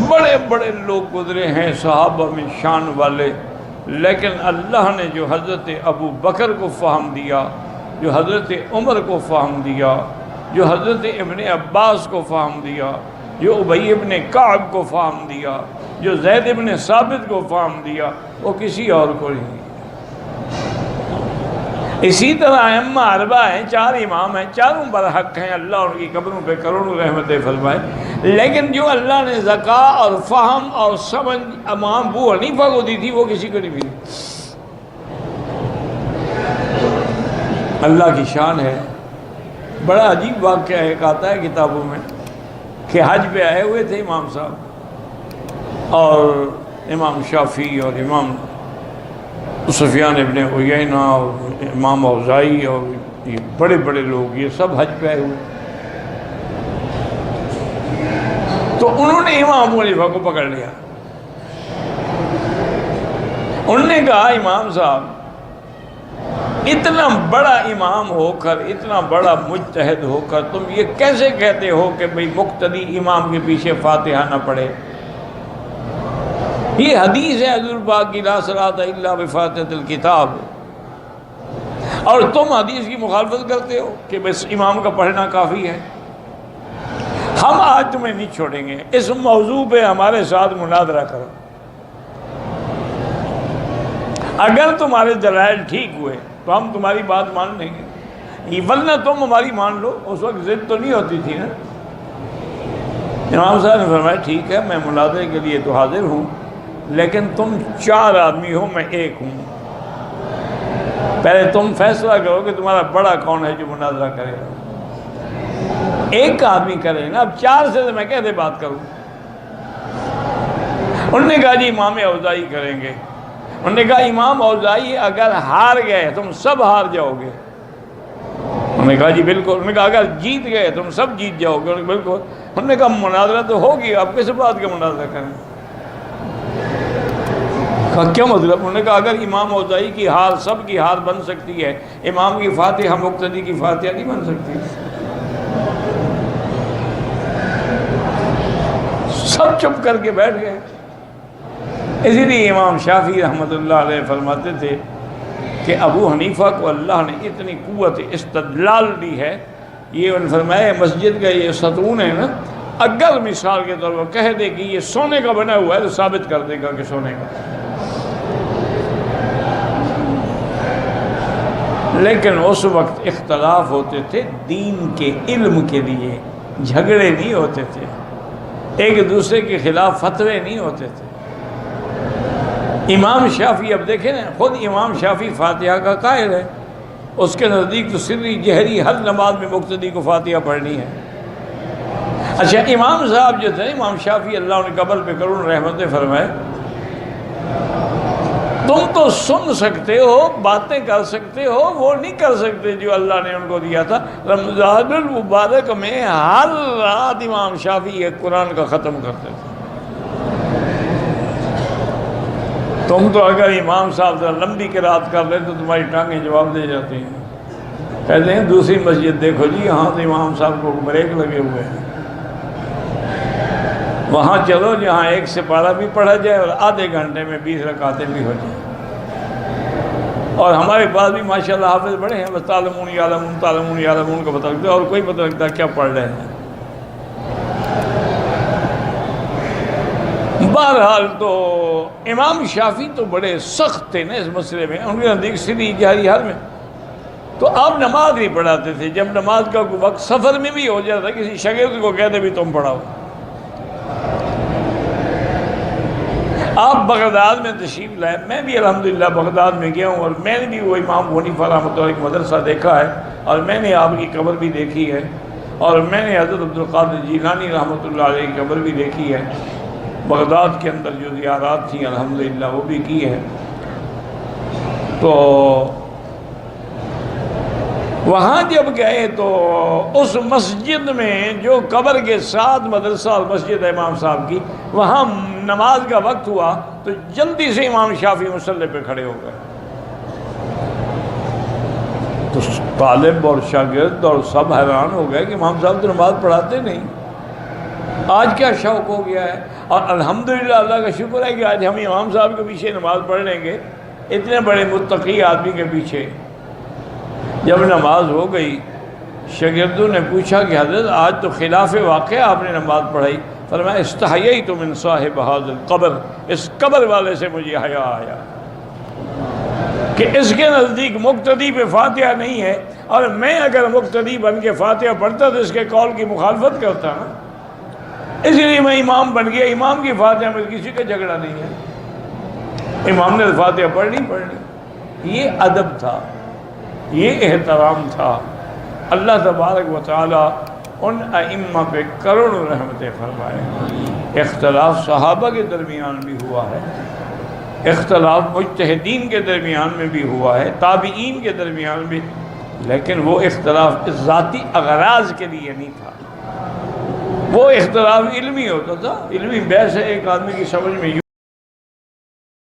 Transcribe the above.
بڑے بڑے لوگ گزرے ہیں صحابہ میں شان والے، لیکن اللہ نے جو حضرت ابو بکر کو فہم دیا، جو حضرت عمر کو فہم دیا، جو حضرت ابن عباس کو فہم دیا، جو ابی ابن کعب کو فہم دیا، جو زید ابن ثابت کو فہم دیا، وہ کسی اور کو نہیں۔ اسی طرح ائمہ اربعہ ہیں، 4 امام ہیں، چاروں برحق ہیں، اللہ ان کی قبروں پہ کروڑوں رحمتیں فرمائے، لیکن جو اللہ نے ذکا اور فہم اور سمجھ امام ابو حنیفہ کو دی تھی وہ کسی کو نہیں ملی۔ اللہ کی شان ہے۔ بڑا عجیب واقعہ ایک آتا ہے کتابوں میں کہ حج پہ آئے ہوئے تھے امام صاحب، اور امام شافعی اور امام سفیان ابن عیینہ اور امام اوزاعی اور یہ بڑے بڑے لوگ، یہ سب حج پہ آئے ہوئے۔ تو انہوں نے امام ابو حنیفہ کو پکڑ لیا۔ انہوں نے کہا امام صاحب اتنا بڑا امام ہو کر، اتنا بڑا مجتہد ہو کر تم یہ کیسے کہتے ہو کہ بھئی مقتدی امام کے پیچھے فاتحہ نہ پڑھے؟ یہ حدیث ہے حضور پاک کی، لا صلاۃ الا بفاتحۃ الکتاب، اور تم حدیث کی مخالفت کرتے ہو کہ بس امام کا پڑھنا کافی ہے۔ ہم آج تمہیں نہیں چھوڑیں گے، اس موضوع پہ ہمارے ساتھ مناظرہ کرو، اگر تمہارے دلائل ٹھیک ہوئے تو ہم تمہاری بات مان لیں گے، ورنہ تم ہماری مان لو۔ اس وقت ضد تو نہیں ہوتی تھی نا۔ امام صاحب نے فرمایا ٹھیک ہے، میں مناظرے کے لیے تو حاضر ہوں، لیکن تم 4 آدمی ہو، میں 1 ہوں، پہلے تم فیصلہ کرو کہ تمہارا بڑا کون ہے جو مناظرہ کرے گا۔ 1 آدمی کرے نا، اب 4 سے میں کیسے بات کروں؟ انہوں نے کہا جی امام اوزاعی کریں گے۔ انہوں نے کہا امام اوزاعی اگر ہار گئے تم سب ہار جاؤ گے۔ انہوں نے کہا جی بالکل۔ انہوں نے کہا اگر جیت گئے تم سب جیت جاؤ گے۔ انہوں نے بالکل۔ انہوں نے کہا مناظرہ تو ہوگی، آپ کس بات کا مناظرہ کریں؟ کہا کیا مطلب؟ انہوں نے کہا اگر امام اوزاعی کی ہار سب کی ہار بن سکتی ہے، امام کی فاتحہ مقتدی کی فاتحہ نہیں بن سکتی؟ سب چپ کر کے بیٹھ گئے۔ اسی لیے امام شافعی رحمۃ اللہ علیہ فرماتے تھے کہ ابو حنیفہ کو اللہ نے اتنی قوت استدلال دی ہے، یہ انہوں نے فرمایا مسجد کا یہ ستون ہے نا، اگر مثال کے طور پر کہہ دے کہ یہ سونے کا بنا ہوا ہے تو ثابت کر دے گا کہ سونے کا۔ لیکن اس وقت اختلاف ہوتے تھے دین کے علم کے لیے، جھگڑے نہیں ہوتے تھے، ایک دوسرے کے خلاف فتوے نہیں ہوتے تھے۔ امام شافعی اب دیکھیں نا، خود امام شافعی فاتحہ کا قائل ہے، اس کے نزدیک تو سری جہری ہر نماز میں مقتدی کو فاتحہ پڑھنی ہے۔ اچھا امام صاحب جو تھے، امام شافعی اللہ نے قبر پہ کروڑ رحمتیں فرمائے، تم تو سن سکتے ہو، باتیں کر سکتے ہو، وہ نہیں کر سکتے جو اللہ نے ان کو دیا تھا۔ رمضان المبارک میں ہر رات امام شافعی ایک قرآن کا ختم کرتے تھے۔ تم تو اگر امام صاحب ذرا لمبی قرات کر لیں تو تمہاری ٹانگیں جواب دے جاتی ہیں۔ کہتے ہیں دوسری مسجد دیکھو جی، یہاں تو امام صاحب کو بریک لگے ہوئے ہیں، وہاں چلو جہاں 1 سپارہ بھی پڑھا جائے اور آدھے گھنٹے میں 20 رکعتیں بھی ہو جائیں۔ اور ہمارے پاس بھی ماشاءاللہ حافظ بڑے ہیں، بس تعلمون یعلمون تعلمون یعلمون کا پتہ لگتا ہے، اور کوئی پتہ لگتا ہے کیا پڑھ رہے ہیں۔ بہرحال تو امام شافعی تو بڑے سخت تھے نا اس مسئلے میں، ان کے نزدیک سری جہری حال میں تو آپ نماز نہیں پڑھاتے تھے۔ جب نماز کا کوئی وقت سفر میں بھی ہو جاتا، کسی شاگرد کو کہتے بھی تم پڑھاؤ۔ آپ بغداد میں تشریف لائے، میں بھی الحمدللہ بغداد میں گیا ہوں، اور میں نے بھی وہ امام ابو حنیفہ رحمۃ اللہ علیہ مدرسہ دیکھا ہے، اور میں نے آپ کی قبر بھی دیکھی ہے، اور میں نے حضرت عبدالقادر جیلانی رحمۃ اللہ علیہ کی قبر بھی دیکھی ہے۔ بغداد کے اندر جو زیارات تھیں الحمدللہ وہ بھی کی ہے۔ تو وہاں جب گئے تو اس مسجد میں جو قبر کے ساتھ مدرسہ اور مسجد امام صاحب کی، وہاں نماز کا وقت ہوا تو جلدی سے امام شافعی مصلی پہ کھڑے ہو گئے۔ تو طالب اور شاگرد اور سب حیران ہو گئے کہ امام صاحب تو نماز پڑھاتے نہیں۔ آج کیا شوق ہو گیا ہے. اور الحمدللہ اللہ کا شکر ہے کہ آج ہم امام صاحب کے پیچھے نماز پڑھ لیں گے. اتنے بڑے متقی آدمی کے پیچھے جب نماز ہو گئی، شاگردوں نے پوچھا کہ حضرت آج تو خلاف واقعہ آپ نے نماز پڑھائی. فرمایا استحییت من صاحب ھذا القبر، اس قبر والے سے مجھے حیا آیا کہ اس کے نزدیک مقتدی پہ فاتحہ نہیں ہے، اور میں اگر مقتدی بن کے فاتحہ پڑھتا تو اس کے قول کی مخالفت کرتا نا. اس لیے میں امام بن گیا. امام کی فاتحہ میں کسی کا جھگڑا نہیں ہے، امام نے فاتحہ پڑھنی. یہ ادب تھا، یہ احترام تھا. اللہ تبارک و تعالی ان ائمہ پہ کروڑوں رحمتیں فرمائے. اختلاف صحابہ کے درمیان بھی ہوا ہے، اختلاف مجتہدین کے درمیان میں بھی ہوا ہے، تابعین کے درمیان بھی، لیکن وہ اختلاف ذاتی اغراض کے لیے نہیں تھا. وہ اختلاف علمی ہوتا تھا. علمی بحث ہے، ایک آدمی کی سمجھ میں